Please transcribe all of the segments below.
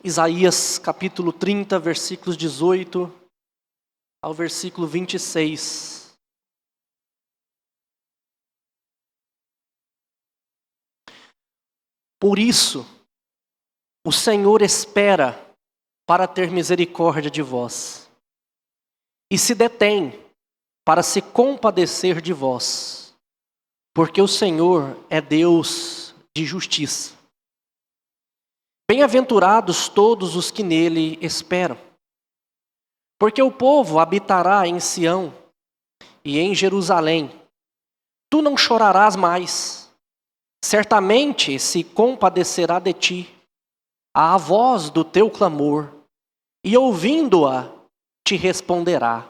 Isaías capítulo 30, versículos 18 ao versículo 26. Por isso, o Senhor espera para ter misericórdia de vós, e se detém para se compadecer de vós, porque o Senhor é Deus de justiça. Bem-aventurados todos os que nele esperam, porque o povo habitará em Sião e em Jerusalém. Tu não chorarás mais, certamente se compadecerá de ti à voz do teu clamor, e ouvindo-a te responderá.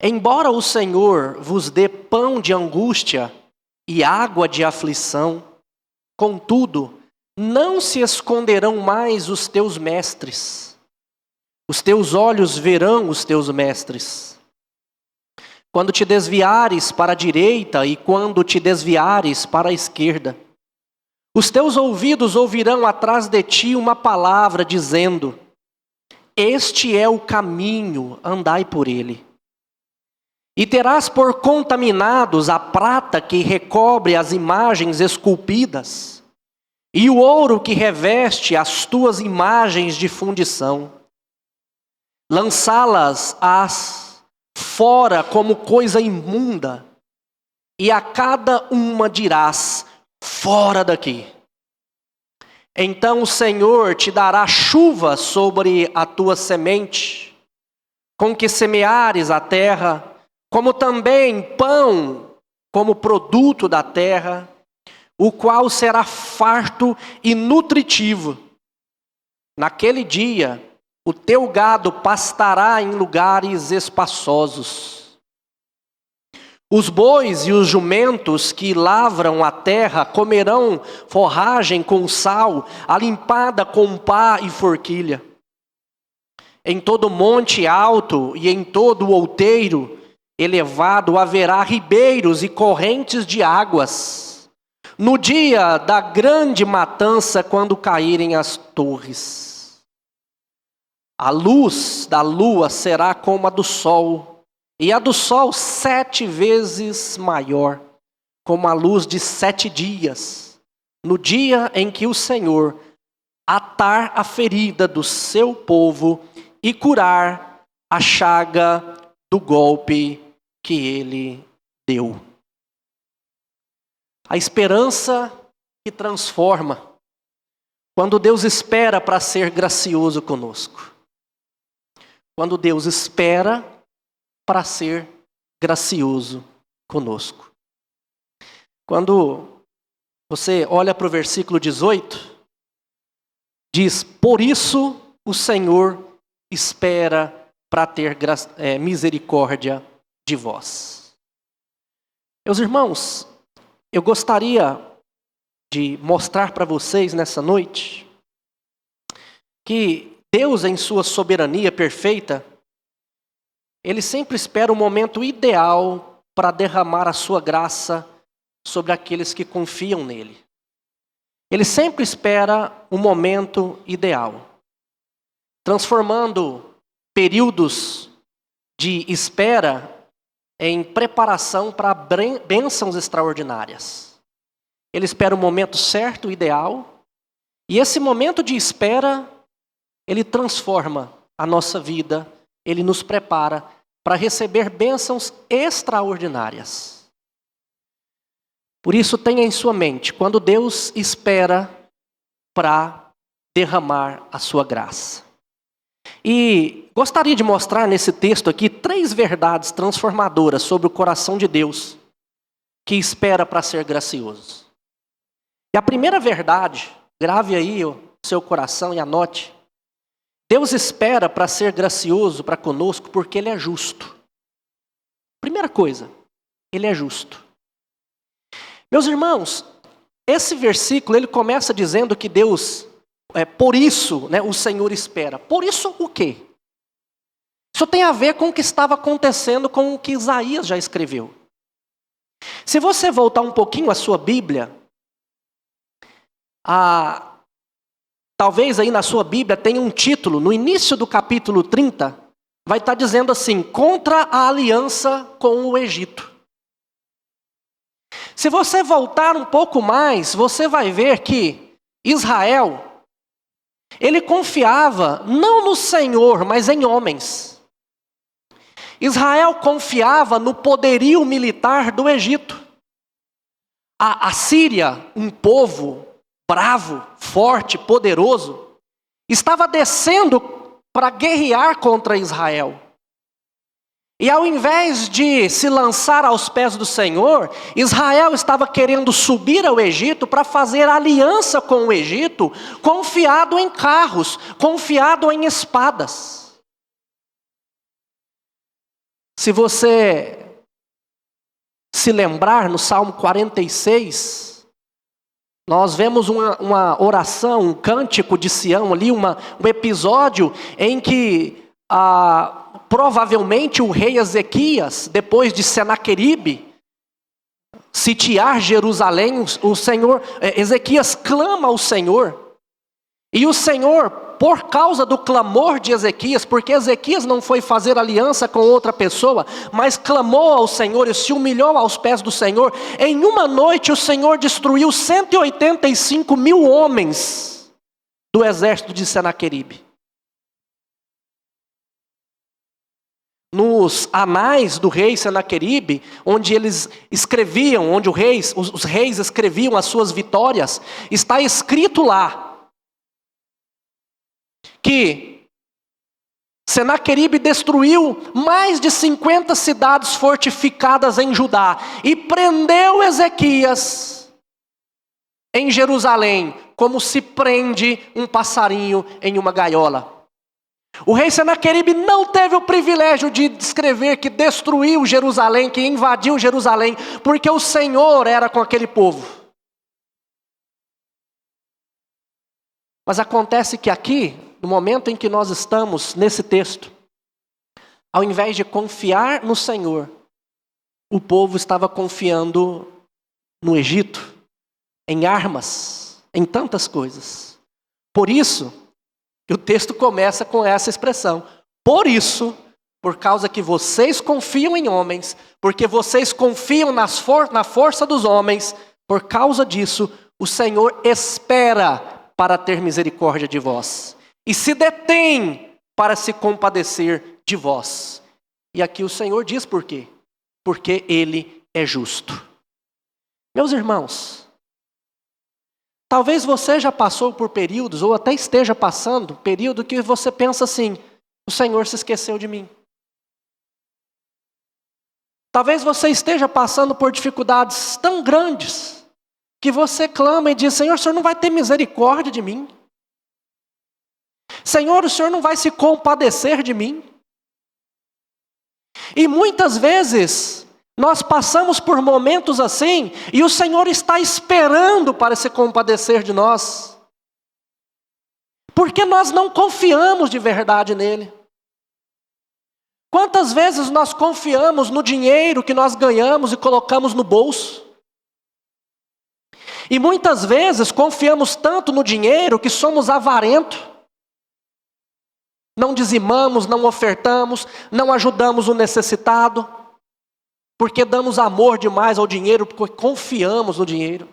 Embora o Senhor vos dê pão de angústia e água de aflição, contudo, não se esconderão mais os teus mestres. Os teus olhos verão os teus mestres. Quando te desviares para a direita e quando te desviares para a esquerda, os teus ouvidos ouvirão atrás de ti uma palavra dizendo: este é o caminho, andai por ele. E terás por contaminados a prata que recobre as imagens esculpidas, e o ouro que reveste as tuas imagens de fundição. Lançá-las fora como coisa imunda, e a cada uma dirás: fora daqui. Então o Senhor te dará chuva sobre a tua semente, com que semeares a terra, como também pão como produto da terra, o qual será farto e nutritivo. Naquele dia, o teu gado pastará em lugares espaçosos. Os bois e os jumentos que lavram a terra comerão forragem com sal, alimpada com pá e forquilha. Em todo monte alto e em todo outeiro elevado haverá ribeiros e correntes de águas, no dia da grande matança, quando caírem as torres. A luz da lua será como a do sol, e a do sol 7 vezes maior, como a luz de 7 dias, no dia em que o Senhor atar a ferida do seu povo e curar a chaga do golpe que ele deu. A esperança que transforma, quando Deus espera para ser gracioso conosco. Quando Deus espera para ser gracioso conosco. Quando você olha para o versículo 18, diz: por isso o Senhor espera para ter misericórdia de vós. Meus irmãos, eu gostaria de mostrar para vocês nessa noite que Deus, em sua soberania perfeita, Ele sempre espera o momento ideal para derramar a sua graça sobre aqueles que confiam nele. Ele sempre espera o momento ideal, transformando períodos de espera em preparação para bênçãos extraordinárias. Ele espera o momento certo, ideal, e esse momento de espera, ele transforma a nossa vida, ele nos prepara para receber bênçãos extraordinárias. Por isso, tenha em sua mente, quando Deus espera para derramar a sua graça. E gostaria de mostrar nesse texto aqui 3 verdades transformadoras sobre o coração de Deus, que espera para ser gracioso. E a primeira verdade, grave aí o seu coração e anote: Deus espera para ser gracioso para conosco porque Ele é justo. Primeira coisa, Ele é justo. Meus irmãos, esse versículo ele começa dizendo que Deus, por isso, o Senhor espera. Por isso o quê? Isso tem a ver com o que estava acontecendo com o que Isaías já escreveu. Se você voltar um pouquinho à sua Bíblia, Talvez aí na sua Bíblia tenha um título, no início do capítulo 30, vai estar dizendo assim: contra a aliança com o Egito. Se você voltar um pouco mais, você vai ver que Israel, ele confiava não no Senhor, mas em homens. Israel confiava no poderio militar do Egito. A Síria, um povo bravo, forte, poderoso, estava descendo para guerrear contra Israel. E ao invés de se lançar aos pés do Senhor, Israel estava querendo subir ao Egito para fazer aliança com o Egito, confiado em carros, confiado em espadas. Se você se lembrar, no Salmo 46, nós vemos uma oração, um cântico de Sião ali, um episódio em que provavelmente o rei Ezequias, depois de Senaqueribe sitiar Jerusalém, Ezequias clama ao Senhor. E o Senhor, por causa do clamor de Ezequias, porque Ezequias não foi fazer aliança com outra pessoa, mas clamou ao Senhor e se humilhou aos pés do Senhor, em uma noite o Senhor destruiu 185.000 homens do exército de Senaqueribe. Nos anais do rei Senaqueribe, onde eles escreviam, onde os reis escreviam as suas vitórias, está escrito lá que Senaqueribe destruiu mais de 50 cidades fortificadas em Judá e prendeu Ezequias em Jerusalém, como se prende um passarinho em uma gaiola. O rei Senaqueribe não teve o privilégio de descrever que destruiu Jerusalém, que invadiu Jerusalém, porque o Senhor era com aquele povo. Mas acontece que aqui, no momento em que nós estamos nesse texto, ao invés de confiar no Senhor, o povo estava confiando no Egito, em armas, em tantas coisas. Por isso, o texto começa com essa expressão: por isso, por causa que vocês confiam em homens, porque vocês confiam na força dos homens, por causa disso, o Senhor espera para ter misericórdia de vós, e se detém para se compadecer de vós. E aqui o Senhor diz por quê? Porque Ele é justo. Meus irmãos, talvez você já passou por períodos, ou até esteja passando, período que você pensa assim: o Senhor se esqueceu de mim. Talvez você esteja passando por dificuldades tão grandes, que você clama e diz: Senhor, o Senhor não vai ter misericórdia de mim? Senhor, o Senhor não vai se compadecer de mim? E muitas vezes nós passamos por momentos assim, e o Senhor está esperando para se compadecer de nós, porque nós não confiamos de verdade nele. Quantas vezes nós confiamos no dinheiro que nós ganhamos e colocamos no bolso? E muitas vezes confiamos tanto no dinheiro que somos avarentos. Não dizimamos, não ofertamos, não ajudamos o necessitado, porque damos amor demais ao dinheiro, porque confiamos no dinheiro.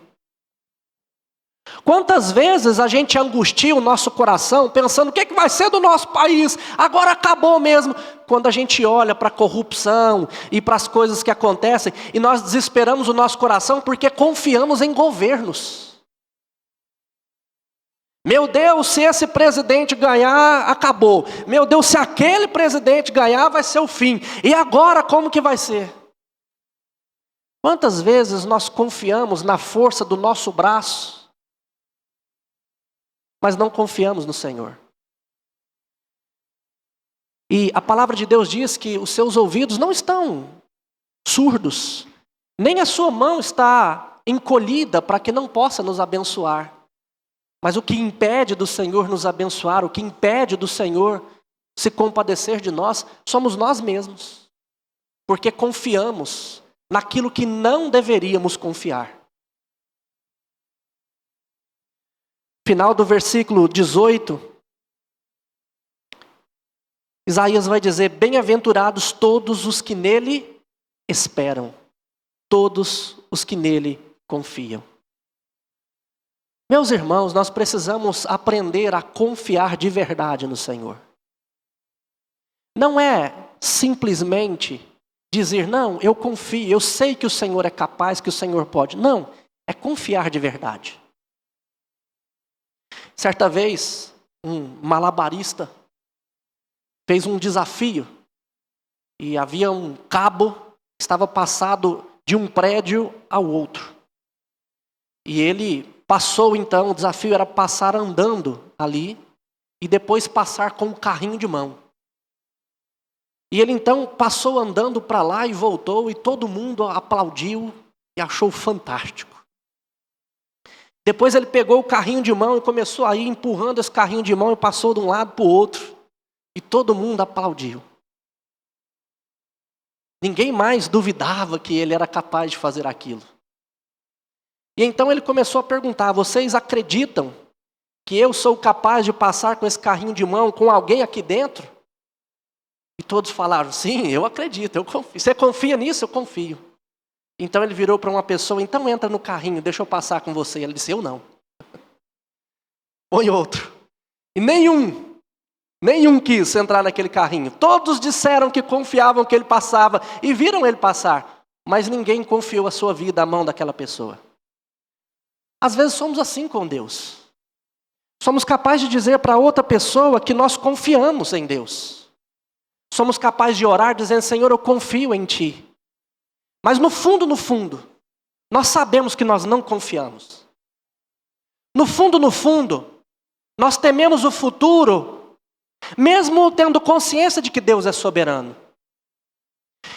Quantas vezes a gente angustia o nosso coração, pensando: o que vai ser do nosso país? Agora acabou mesmo. Quando a gente olha para a corrupção e para as coisas que acontecem, e nós desesperamos o nosso coração porque confiamos em governos. Meu Deus, se esse presidente ganhar, acabou. Meu Deus, se aquele presidente ganhar, vai ser o fim. E agora como que vai ser? Quantas vezes nós confiamos na força do nosso braço, mas não confiamos no Senhor? E a palavra de Deus diz que os seus ouvidos não estão surdos, nem a sua mão está encolhida para que não possa nos abençoar. Mas o que impede do Senhor nos abençoar, o que impede do Senhor se compadecer de nós, somos nós mesmos. Porque confiamos naquilo que não deveríamos confiar. Final do versículo 18, Isaías vai dizer: bem-aventurados todos os que nele esperam, todos os que nele confiam. Meus irmãos, nós precisamos aprender a confiar de verdade no Senhor. Não é simplesmente dizer, não, eu confio, eu sei que o Senhor é capaz, que o Senhor pode. Não, é confiar de verdade. Certa vez, um malabarista fez um desafio e havia um cabo que estava passado de um prédio ao outro. E ele passou então, o desafio era passar andando ali e depois passar com o carrinho de mão. E ele então passou andando para lá e voltou e todo mundo aplaudiu e achou fantástico. Depois ele pegou o carrinho de mão e começou a ir empurrando esse carrinho de mão e passou de um lado para o outro. E todo mundo aplaudiu. Ninguém mais duvidava que ele era capaz de fazer aquilo. E então ele começou a perguntar: vocês acreditam que eu sou capaz de passar com esse carrinho de mão com alguém aqui dentro? E todos falaram: sim, eu acredito, eu confio. Você confia nisso? Eu confio. Então ele virou para uma pessoa: então entra no carrinho, deixa eu passar com você. E ele disse: eu não. Põe outro. E nenhum quis entrar naquele carrinho. Todos disseram que confiavam que ele passava e viram ele passar. Mas ninguém confiou a sua vida à mão daquela pessoa. Às vezes somos assim com Deus. Somos capazes de dizer para outra pessoa que nós confiamos em Deus. Somos capazes de orar dizendo: Senhor, eu confio em Ti. Mas no fundo, nós sabemos que nós não confiamos. No fundo, nós tememos o futuro, mesmo tendo consciência de que Deus é soberano.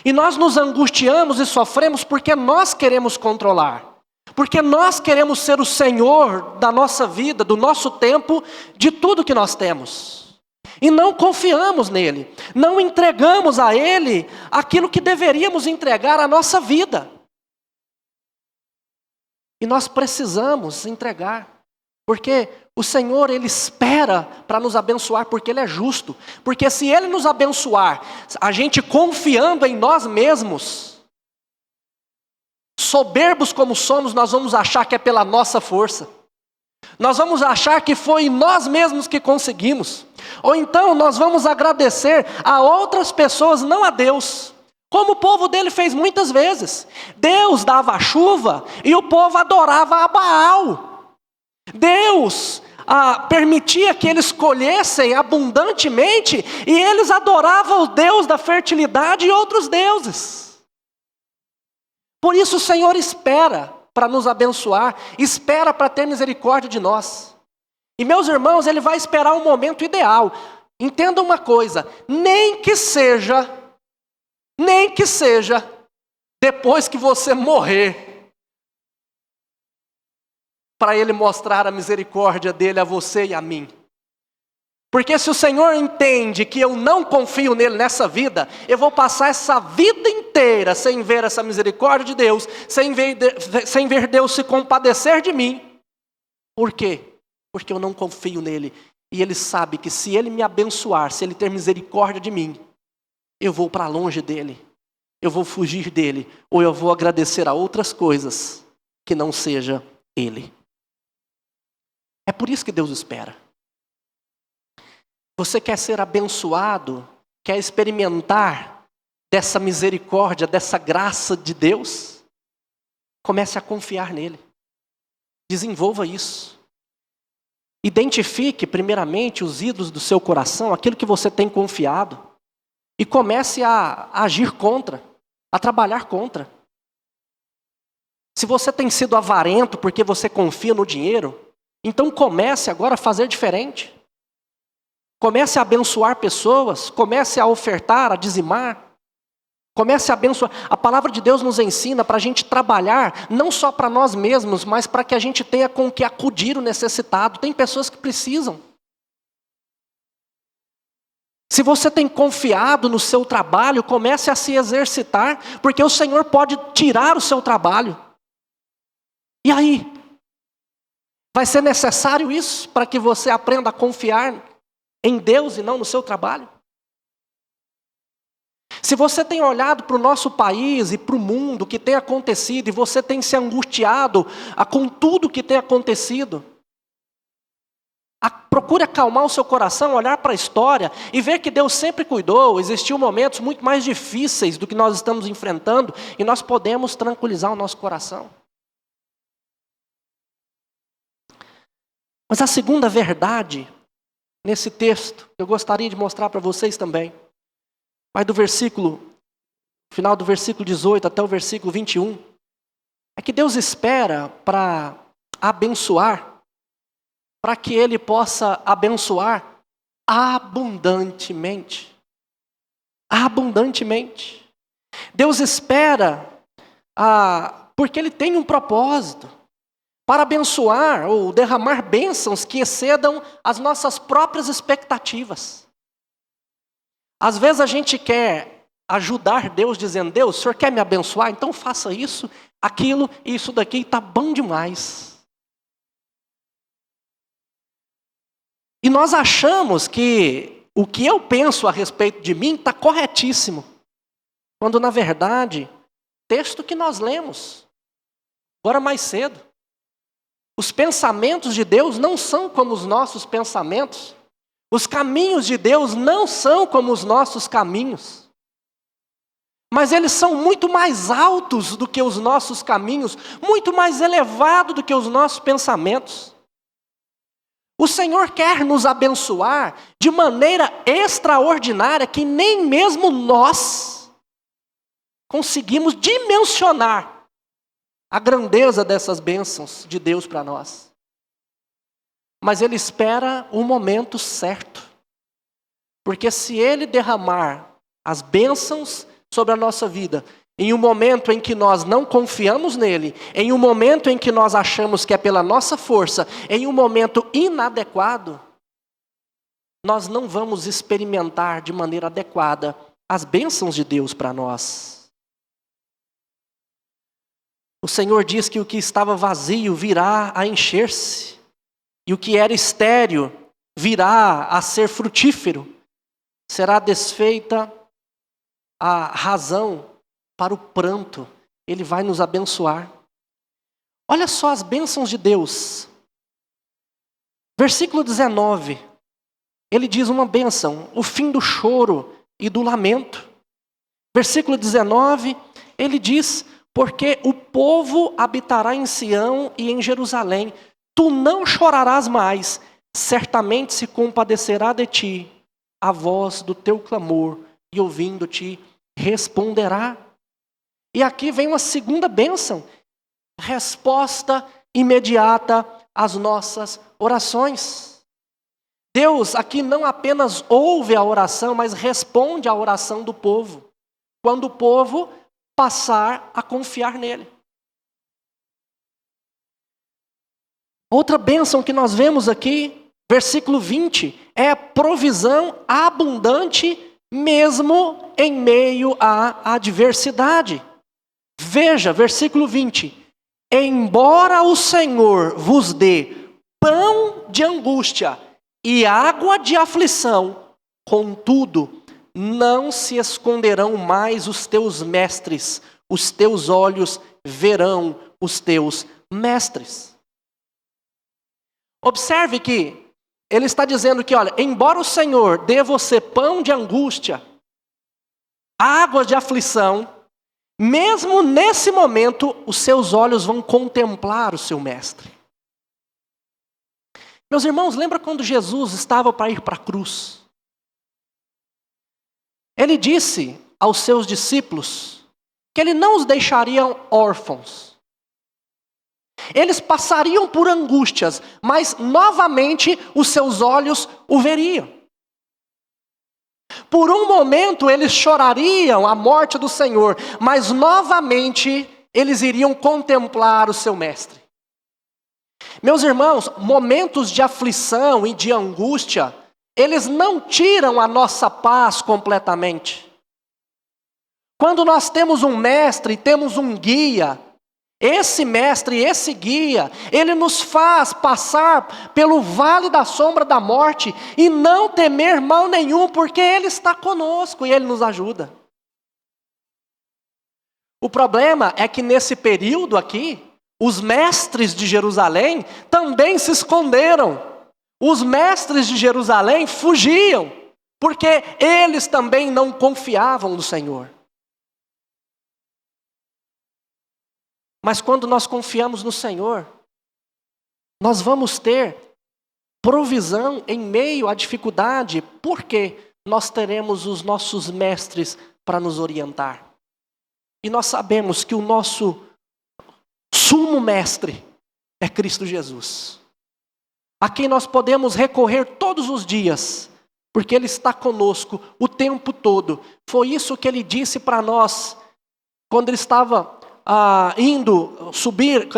E nós nos angustiamos e sofremos porque nós queremos controlar. Porque nós queremos ser o Senhor da nossa vida, do nosso tempo, de tudo que nós temos. E não confiamos nele, não entregamos a ele aquilo que deveríamos entregar à nossa vida. E nós precisamos entregar, porque o Senhor, Ele espera para nos abençoar, porque Ele é justo. Porque se Ele nos abençoar, a gente confiando em nós mesmos, soberbos como somos, nós vamos achar que é pela nossa força. Nós vamos achar que foi nós mesmos que conseguimos. Ou então nós vamos agradecer a outras pessoas, não a Deus. Como o povo dele fez muitas vezes. Deus dava a chuva e o povo adorava a Baal. Deus permitia que eles colhessem abundantemente e eles adoravam o Deus da fertilidade e outros deuses. Por isso o Senhor espera para nos abençoar, espera para ter misericórdia de nós. E meus irmãos, Ele vai esperar um momento ideal. Entenda uma coisa, nem que seja depois que você morrer, para Ele mostrar a misericórdia dEle a você e a mim. Porque se o Senhor entende que eu não confio nele nessa vida, eu vou passar essa vida inteira sem ver essa misericórdia de Deus, sem ver Deus se compadecer de mim. Por quê? Porque eu não confio nele. E Ele sabe que se Ele me abençoar, se Ele ter misericórdia de mim, eu vou para longe dEle, eu vou fugir dEle, ou eu vou agradecer a outras coisas que não seja Ele. É por isso que Deus espera. Você quer ser abençoado? Quer experimentar dessa misericórdia, dessa graça de Deus? Comece a confiar nele. Desenvolva isso. Identifique primeiramente os ídolos do seu coração, aquilo que você tem confiado. E comece a agir contra, a trabalhar contra. Se você tem sido avarento porque você confia no dinheiro, então comece agora a fazer diferente. Comece a abençoar pessoas, comece a ofertar, a dizimar. Comece a abençoar. A palavra de Deus nos ensina para a gente trabalhar, não só para nós mesmos, mas para que a gente tenha com que acudir o necessitado. Tem pessoas que precisam. Se você tem confiado no seu trabalho, comece a se exercitar, porque o Senhor pode tirar o seu trabalho. E aí? Vai ser necessário isso para que você aprenda a confiar em Deus e não no seu trabalho? Se você tem olhado para o nosso país e para o mundo, o que tem acontecido, e você tem se angustiado com tudo que tem acontecido, procure acalmar o seu coração, olhar para a história e ver que Deus sempre cuidou. Existiam momentos muito mais difíceis do que nós estamos enfrentando e nós podemos tranquilizar o nosso coração. Mas a segunda verdade nesse texto, eu gostaria de mostrar para vocês também, vai do final do versículo 18 até o versículo 21, é que Deus espera para abençoar, para que Ele possa abençoar abundantemente. Abundantemente. Deus espera, porque Ele tem um propósito, para abençoar ou derramar bênçãos que excedam as nossas próprias expectativas. Às vezes a gente quer ajudar Deus dizendo: Deus, o Senhor quer me abençoar? Então faça isso, aquilo e isso daqui, está bom demais. E nós achamos que o que eu penso a respeito de mim está corretíssimo. Quando na verdade, texto que nós lemos, agora mais cedo, os pensamentos de Deus não são como os nossos pensamentos. Os caminhos de Deus não são como os nossos caminhos. Mas eles são muito mais altos do que os nossos caminhos, muito mais elevados do que os nossos pensamentos. O Senhor quer nos abençoar de maneira extraordinária que nem mesmo nós conseguimos dimensionar a grandeza dessas bênçãos de Deus para nós. Mas Ele espera o momento certo. Porque se Ele derramar as bênçãos sobre a nossa vida, em um momento em que nós não confiamos nele, em um momento em que nós achamos que é pela nossa força, em um momento inadequado, nós não vamos experimentar de maneira adequada as bênçãos de Deus para nós. O Senhor diz que o que estava vazio virá a encher-se, e o que era estéril virá a ser frutífero. Será desfeita a razão para o pranto. Ele vai nos abençoar. Olha só as bênçãos de Deus. Versículo 19. Ele diz uma bênção: o fim do choro e do lamento. Versículo 19, ele diz: porque o povo habitará em Sião e em Jerusalém. Tu não chorarás mais, certamente se compadecerá de ti a voz do teu clamor, e ouvindo-te responderá. E aqui vem uma segunda bênção, resposta imediata às nossas orações. Deus aqui não apenas ouve a oração, mas responde à oração do povo, quando o povo passar a confiar nele. Outra bênção que nós vemos aqui, versículo 20, é a provisão abundante mesmo em meio à adversidade. Veja, versículo 20. Embora o Senhor vos dê pão de angústia e água de aflição, contudo, não se esconderão mais os teus mestres, os teus olhos verão os teus mestres. Observe que ele está dizendo que, olha, embora o Senhor dê você pão de angústia, água de aflição, mesmo nesse momento, os seus olhos vão contemplar o seu mestre. Meus irmãos, lembra quando Jesus estava para ir para a cruz? Ele disse aos seus discípulos que ele não os deixaria órfãos. Eles passariam por angústias, mas novamente os seus olhos o veriam. Por um momento eles chorariam a morte do Senhor, mas novamente eles iriam contemplar o seu mestre. Meus irmãos, momentos de aflição e de angústia, eles não tiram a nossa paz completamente. Quando nós temos um mestre, temos um guia, Esse mestre, esse guia, ele nos faz passar pelo vale da sombra da morte e não temer mal nenhum, porque ele está conosco e ele nos ajuda. O problema é que nesse período aqui, os mestres de Jerusalém também se esconderam. Os mestres de Jerusalém fugiam, porque eles também não confiavam no Senhor. Mas quando nós confiamos no Senhor, nós vamos ter provisão em meio à dificuldade, porque nós teremos os nossos mestres para nos orientar. E nós sabemos que o nosso sumo mestre é Cristo Jesus, a quem nós podemos recorrer todos os dias, porque Ele está conosco o tempo todo. Foi isso que Ele disse para nós, quando Ele estava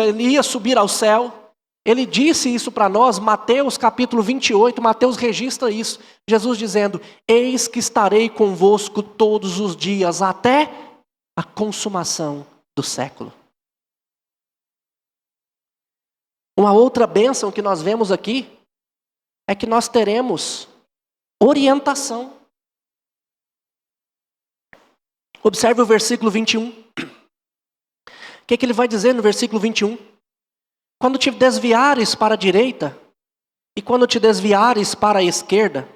ele ia subir ao céu. Ele disse isso para nós, Mateus capítulo 28, Mateus registra isso. Jesus dizendo: eis que estarei convosco todos os dias, até a consumação do século. Uma outra bênção que nós vemos aqui, é que nós teremos orientação. Observe o versículo 21. O que ele vai dizer no versículo 21? Quando te desviares para a direita, e quando te desviares para a esquerda,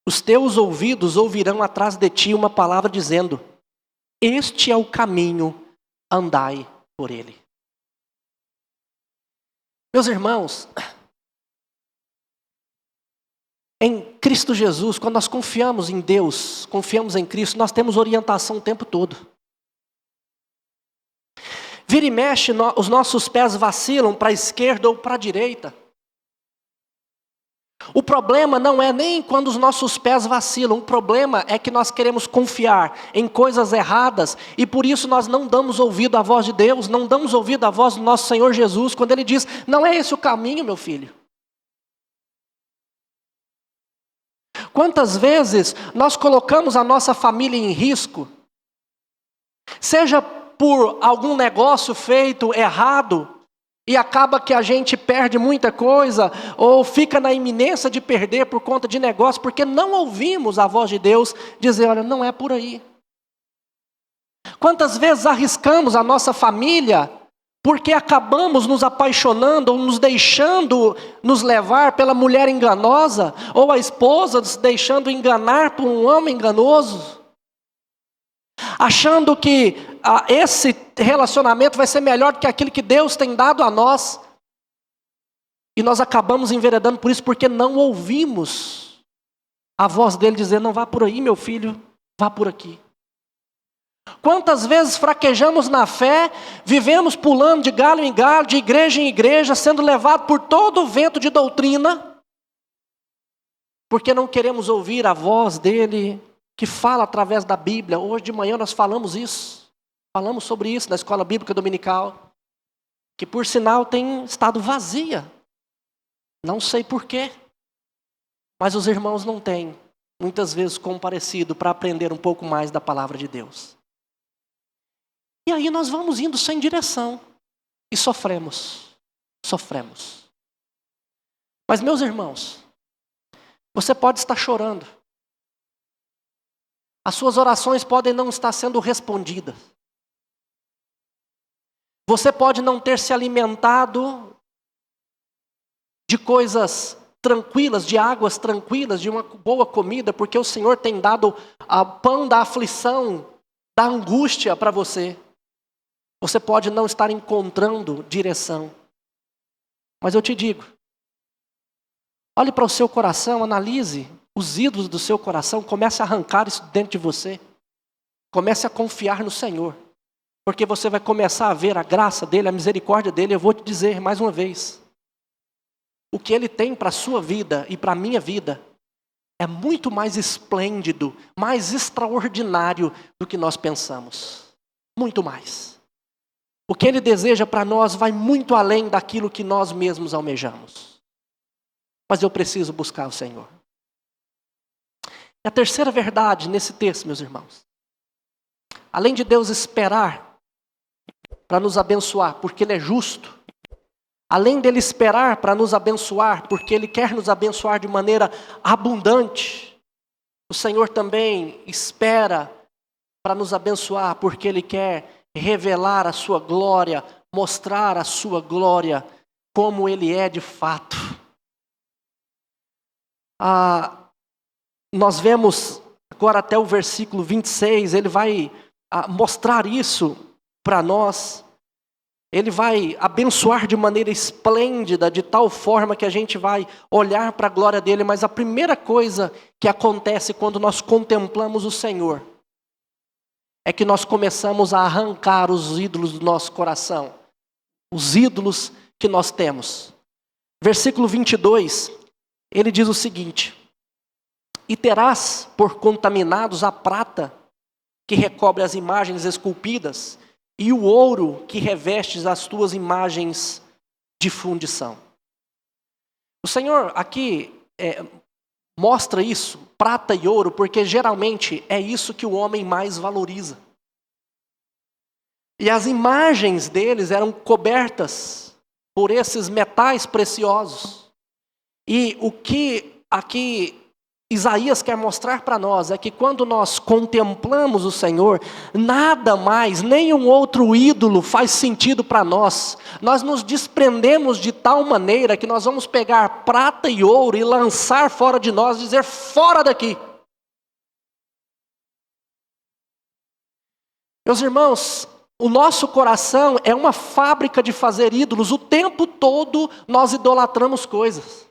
os teus ouvidos ouvirão atrás de ti uma palavra dizendo: este é o caminho, andai por ele. Meus irmãos, em Cristo Jesus, quando nós confiamos em Deus, confiamos em Cristo, nós temos orientação o tempo todo. Vira e mexe, os nossos pés vacilam para a esquerda ou para a direita. O problema não é nem quando os nossos pés vacilam, o problema é que nós queremos confiar em coisas erradas e por isso nós não damos ouvido à voz de Deus, não damos ouvido à voz do nosso Senhor Jesus, quando Ele diz: não é esse o caminho, meu filho. Quantas vezes nós colocamos a nossa família em risco, seja por algum negócio feito errado, e acaba que a gente perde muita coisa, ou fica na iminência de perder por conta de negócio, porque não ouvimos a voz de Deus dizer: olha, não é por aí. Quantas vezes arriscamos a nossa família, porque acabamos nos apaixonando, ou nos deixando nos levar pela mulher enganosa, ou a esposa se deixando enganar por um homem enganoso, achando que esse relacionamento vai ser melhor do que aquele que Deus tem dado a nós. E nós acabamos enveredando por isso, porque não ouvimos a voz dele dizer: não vá por aí, meu filho, vá por aqui. Quantas vezes fraquejamos na fé, vivemos pulando de galho em galho, de igreja em igreja, sendo levado por todo o vento de doutrina, porque não queremos ouvir a voz dele, que fala através da Bíblia. Hoje de manhã nós falamos sobre isso na escola bíblica dominical, que por sinal tem estado vazia, não sei porquê, mas os irmãos não têm, muitas vezes, comparecido para aprender um pouco mais da palavra de Deus. E aí nós vamos indo sem direção, e sofremos. Mas meus irmãos, você pode estar chorando, as suas orações podem não estar sendo respondidas. Você pode não ter se alimentado de coisas tranquilas, de águas tranquilas, de uma boa comida, porque o Senhor tem dado o pão da aflição, da angústia para você. Você pode não estar encontrando direção. Mas eu te digo, olhe para o seu coração, analise os ídolos do seu coração, comece a arrancar isso dentro de você. Comece a confiar no Senhor, porque você vai começar a ver a graça dele, a misericórdia dele. Eu vou te dizer mais uma vez, o que ele tem para a sua vida e para a minha vida é muito mais esplêndido, mais extraordinário do que nós pensamos. Muito mais. O que ele deseja para nós vai muito além daquilo que nós mesmos almejamos. Mas eu preciso buscar o Senhor. E a terceira verdade nesse texto, meus irmãos, além de Deus esperar para nos abençoar, porque Ele é justo. Além dele esperar para nos abençoar, porque Ele quer nos abençoar de maneira abundante, o Senhor também espera para nos abençoar, porque Ele quer revelar a sua glória, mostrar a sua glória, como Ele é de fato. Nós vemos agora até o versículo 26, ele vai mostrar isso para nós. Ele vai abençoar de maneira esplêndida, de tal forma que a gente vai olhar para a glória dele. Mas a primeira coisa que acontece quando nós contemplamos o Senhor é que nós começamos a arrancar os ídolos do nosso coração, os ídolos que nós temos. Versículo 22, ele diz o seguinte: e terás por contaminados a prata que recobre as imagens esculpidas e o ouro que revestes as tuas imagens de fundição. O Senhor aqui mostra isso, prata e ouro, porque geralmente é isso que o homem mais valoriza. E as imagens deles eram cobertas por esses metais preciosos. E o que aqui Isaías quer mostrar para nós é que quando nós contemplamos o Senhor, nada mais, nenhum outro ídolo faz sentido para nós. Nós nos desprendemos de tal maneira que nós vamos pegar prata e ouro e lançar fora de nós, dizer: fora daqui. Meus irmãos, o nosso coração é uma fábrica de fazer ídolos. O tempo todo nós idolatramos coisas.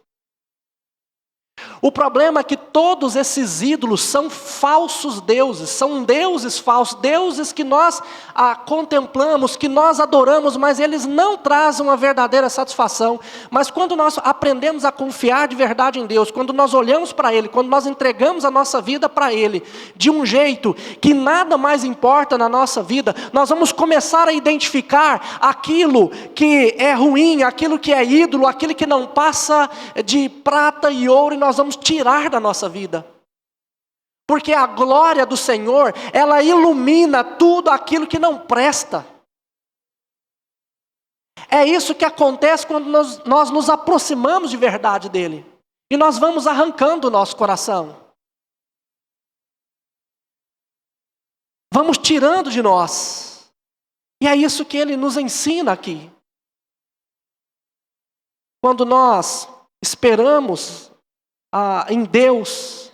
O problema é que todos esses ídolos são falsos deuses, são deuses falsos, deuses que nós contemplamos, que nós adoramos, mas eles não trazem uma verdadeira satisfação. Mas quando nós aprendemos a confiar de verdade em Deus, quando nós olhamos para Ele, quando nós entregamos a nossa vida para Ele, de um jeito que nada mais importa na nossa vida, nós vamos começar a identificar aquilo que é ruim, aquilo que é ídolo, aquilo que não passa de prata e ouro, e nós vamos tirar da nossa vida. Porque a glória do Senhor, ela ilumina tudo aquilo que não presta. É isso que acontece quando nós nos aproximamos de verdade dele. E nós vamos arrancando o nosso coração. Vamos tirando de nós. E é isso que ele nos ensina aqui. Quando nós esperamos em Deus,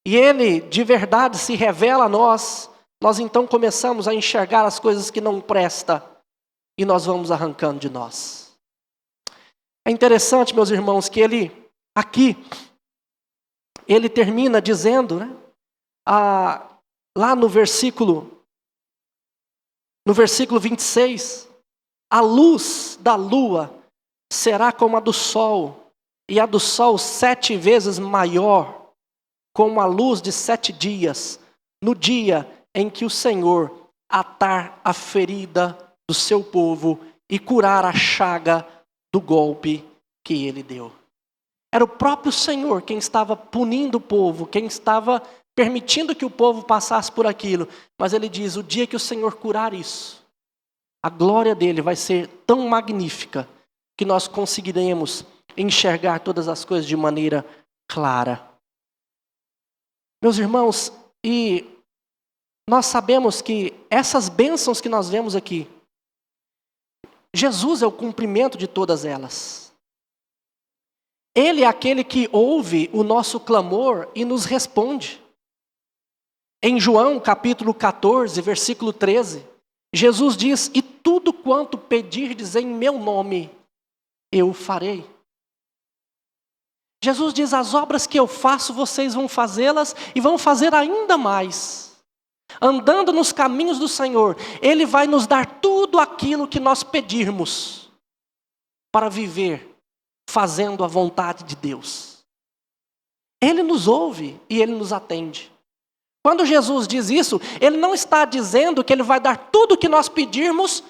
e Ele de verdade se revela a nós, nós então começamos a enxergar as coisas que não prestam, e nós vamos arrancando de nós. É interessante, meus irmãos, que ele termina dizendo, né, lá no versículo 26, a luz da lua será como a do sol, e a do sol 7 vezes maior, como a luz de 7 dias, no dia em que o Senhor atar a ferida do seu povo e curar a chaga do golpe que ele deu. Era o próprio Senhor quem estava punindo o povo, quem estava permitindo que o povo passasse por aquilo. Mas ele diz: o dia que o Senhor curar isso, a glória dele vai ser tão magnífica que nós conseguiremos enxergar todas as coisas de maneira clara. Meus irmãos, e nós sabemos que essas bênçãos que nós vemos aqui, Jesus é o cumprimento de todas elas. Ele é aquele que ouve o nosso clamor e nos responde. Em João capítulo 14, versículo 13, Jesus diz: e tudo quanto pedirdes em meu nome, eu farei. Jesus diz: as obras que eu faço, vocês vão fazê-las e vão fazer ainda mais. Andando nos caminhos do Senhor, Ele vai nos dar tudo aquilo que nós pedirmos para viver fazendo a vontade de Deus. Ele nos ouve e Ele nos atende. Quando Jesus diz isso, Ele não está dizendo que Ele vai dar tudo o que nós pedirmos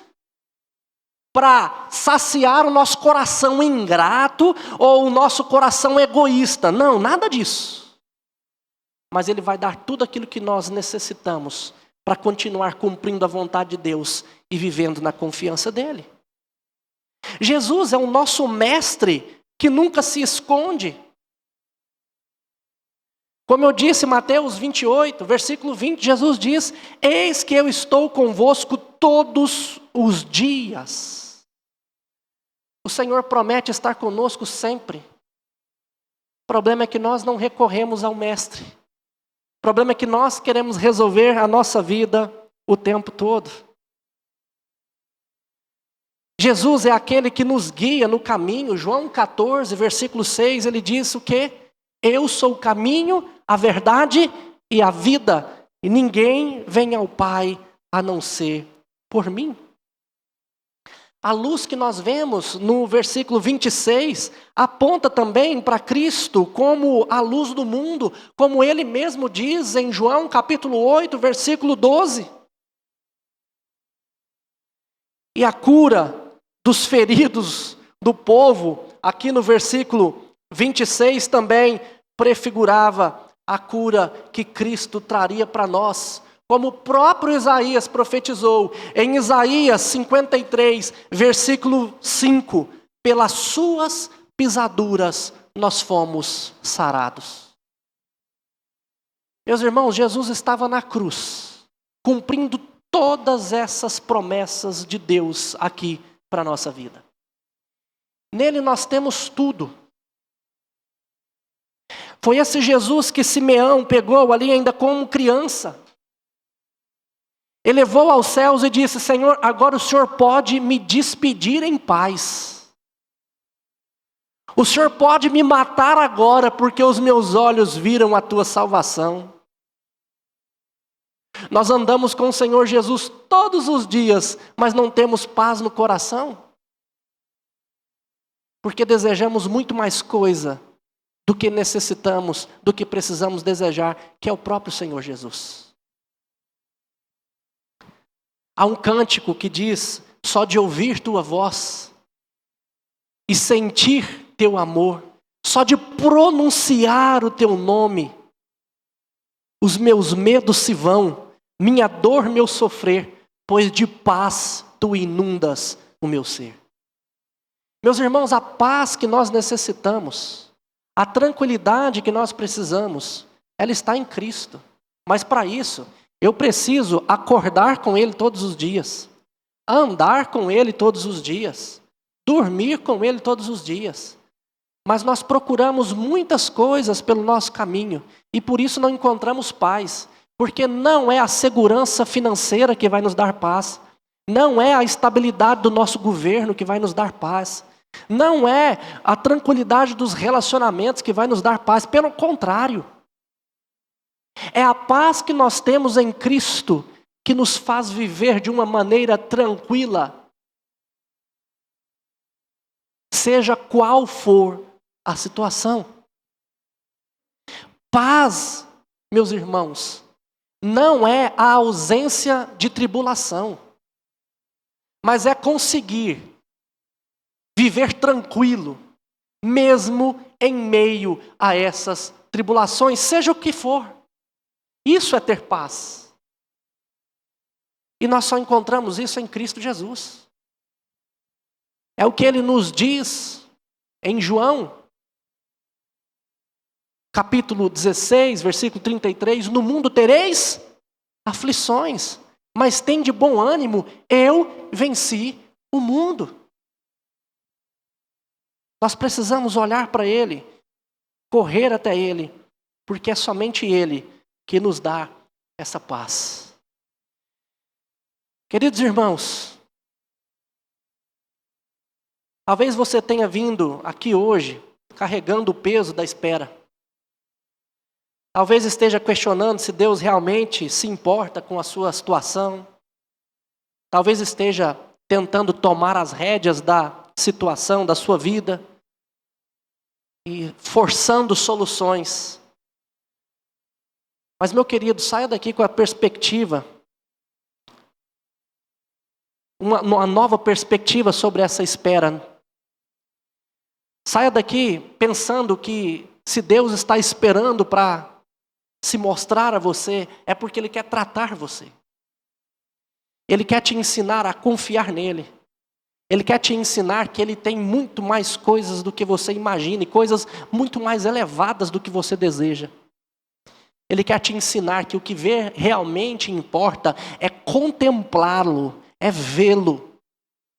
para saciar o nosso coração ingrato ou o nosso coração egoísta. Não, nada disso. Mas Ele vai dar tudo aquilo que nós necessitamos para continuar cumprindo a vontade de Deus e vivendo na confiança dele. Jesus é o nosso mestre que nunca se esconde. Como eu disse, Mateus 28, versículo 20, Jesus diz: eis que eu estou convosco todos os dias. O Senhor promete estar conosco sempre. O problema é que nós não recorremos ao mestre. O problema é que nós queremos resolver a nossa vida o tempo todo. Jesus é aquele que nos guia no caminho. João 14, versículo 6, ele diz o quê? Eu sou o caminho, a verdade e a vida, e ninguém vem ao Pai a não ser por mim. A luz que nós vemos no versículo 26 aponta também para Cristo como a luz do mundo, como ele mesmo diz em João capítulo 8, versículo 12. E a cura dos feridos do povo, aqui no versículo 26 também prefigurava a cura que Cristo traria para nós. Como o próprio Isaías profetizou, em Isaías 53, versículo 5, pelas suas pisaduras nós fomos sarados. Meus irmãos, Jesus estava na cruz, cumprindo todas essas promessas de Deus aqui para a nossa vida. Nele nós temos tudo. Foi esse Jesus que Simeão pegou ali ainda como criança. Elevou aos céus e disse: Senhor, agora o Senhor pode me despedir em paz. O Senhor pode me matar agora, porque os meus olhos viram a tua salvação. Nós andamos com o Senhor Jesus todos os dias, mas não temos paz no coração. Porque desejamos muito mais coisa do que necessitamos, do que precisamos desejar, que é o próprio Senhor Jesus. Há um cântico que diz: só de ouvir tua voz e sentir teu amor, só de pronunciar o teu nome, os meus medos se vão, minha dor, meu sofrer, pois de paz tu inundas o meu ser. Meus irmãos, a paz que nós necessitamos, a tranquilidade que nós precisamos, ela está em Cristo. Mas para isso, eu preciso acordar com Ele todos os dias, andar com Ele todos os dias, dormir com Ele todos os dias. Mas nós procuramos muitas coisas pelo nosso caminho e por isso não encontramos paz, porque não é a segurança financeira que vai nos dar paz, não é a estabilidade do nosso governo que vai nos dar paz, não é a tranquilidade dos relacionamentos que vai nos dar paz, pelo contrário. É a paz que nós temos em Cristo que nos faz viver de uma maneira tranquila, seja qual for a situação. Paz, meus irmãos, não é a ausência de tribulação, mas é conseguir viver tranquilo, mesmo em meio a essas tribulações, seja o que for. Isso é ter paz. E nós só encontramos isso em Cristo Jesus. É o que Ele nos diz em João, capítulo 16, versículo 33, no mundo tereis aflições, mas tem de bom ânimo, eu venci o mundo. Nós precisamos olhar para Ele, correr até Ele, porque é somente Ele que nos dá essa paz. Queridos irmãos, talvez você tenha vindo aqui hoje carregando o peso da espera. Talvez esteja questionando se Deus realmente se importa com a sua situação. Talvez esteja tentando tomar as rédeas da situação, da sua vida, e forçando soluções. Mas, meu querido, saia daqui com a perspectiva, uma nova perspectiva sobre essa espera. Saia daqui pensando que se Deus está esperando para se mostrar a você, é porque Ele quer tratar você. Ele quer te ensinar a confiar nele. Ele quer te ensinar que ele tem muito mais coisas do que você imagina, e coisas muito mais elevadas do que você deseja. Ele quer te ensinar que o que realmente importa é contemplá-lo, é vê-lo,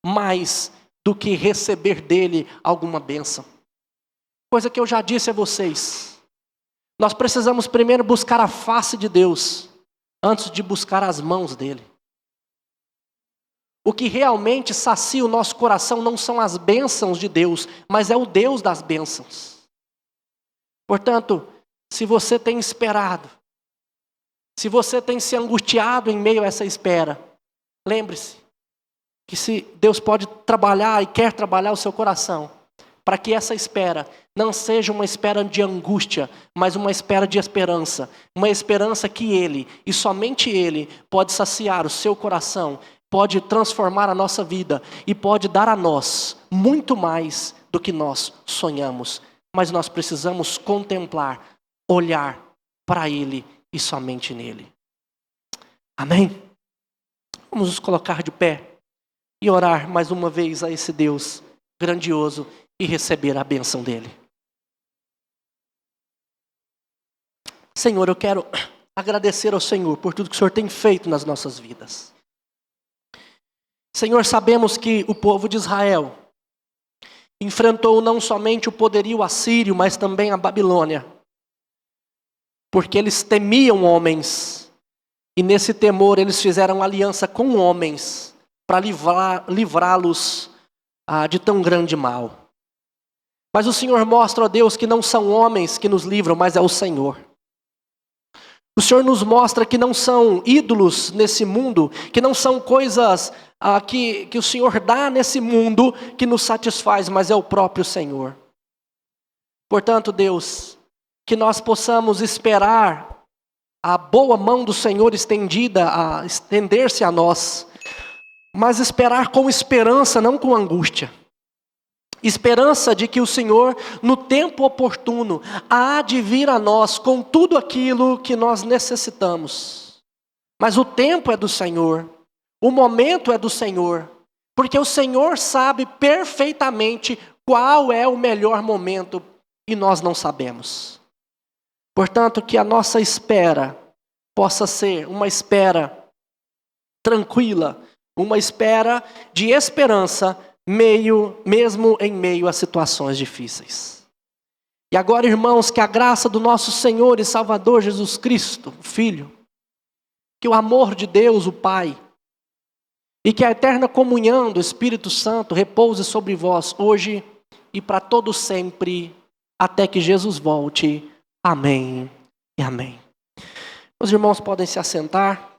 mais do que receber dele alguma bênção. Coisa que eu já disse a vocês. Nós precisamos primeiro buscar a face de Deus, antes de buscar as mãos dele. O que realmente sacia o nosso coração não são as bênçãos de Deus, mas é o Deus das bênçãos. Portanto, se você tem esperado, se você tem se angustiado em meio a essa espera, lembre-se que se Deus pode trabalhar e quer trabalhar o seu coração, para que essa espera não seja uma espera de angústia, mas uma espera de esperança. Uma esperança que Ele, e somente Ele, pode saciar o seu coração, pode transformar a nossa vida e pode dar a nós muito mais do que nós sonhamos. Mas nós precisamos contemplar, olhar para Ele e somente nele. Amém? Vamos nos colocar de pé e orar mais uma vez a esse Deus grandioso e receber a bênção dele. Senhor, eu quero agradecer ao Senhor por tudo que o Senhor tem feito nas nossas vidas. Senhor, sabemos que o povo de Israel enfrentou não somente o poderio assírio, mas também a Babilônia. Porque eles temiam homens, e nesse temor eles fizeram aliança com homens para livrá-los de tão grande mal. Mas o Senhor mostra, ó Deus, que não são homens que nos livram, mas é o Senhor. O Senhor nos mostra que não são ídolos nesse mundo, que não são coisas que o Senhor dá nesse mundo que nos satisfaz, mas é o próprio Senhor. Portanto, Deus, que nós possamos esperar a boa mão do Senhor estendida, a estender-se a nós, mas esperar com esperança, não com angústia. Esperança de que o Senhor, no tempo oportuno, há de vir a nós com tudo aquilo que nós necessitamos. Mas o tempo é do Senhor, o momento é do Senhor, porque o Senhor sabe perfeitamente qual é o melhor momento e nós não sabemos. Portanto, que a nossa espera possa ser uma espera tranquila, uma espera de esperança, mesmo em meio a situações difíceis. E agora, irmãos, que a graça do nosso Senhor e Salvador Jesus Cristo, o Filho, que o amor de Deus, o Pai, e que a eterna comunhão do Espírito Santo repouse sobre vós hoje e para todo sempre, até que Jesus volte. Amém e amém. Os irmãos podem se assentar.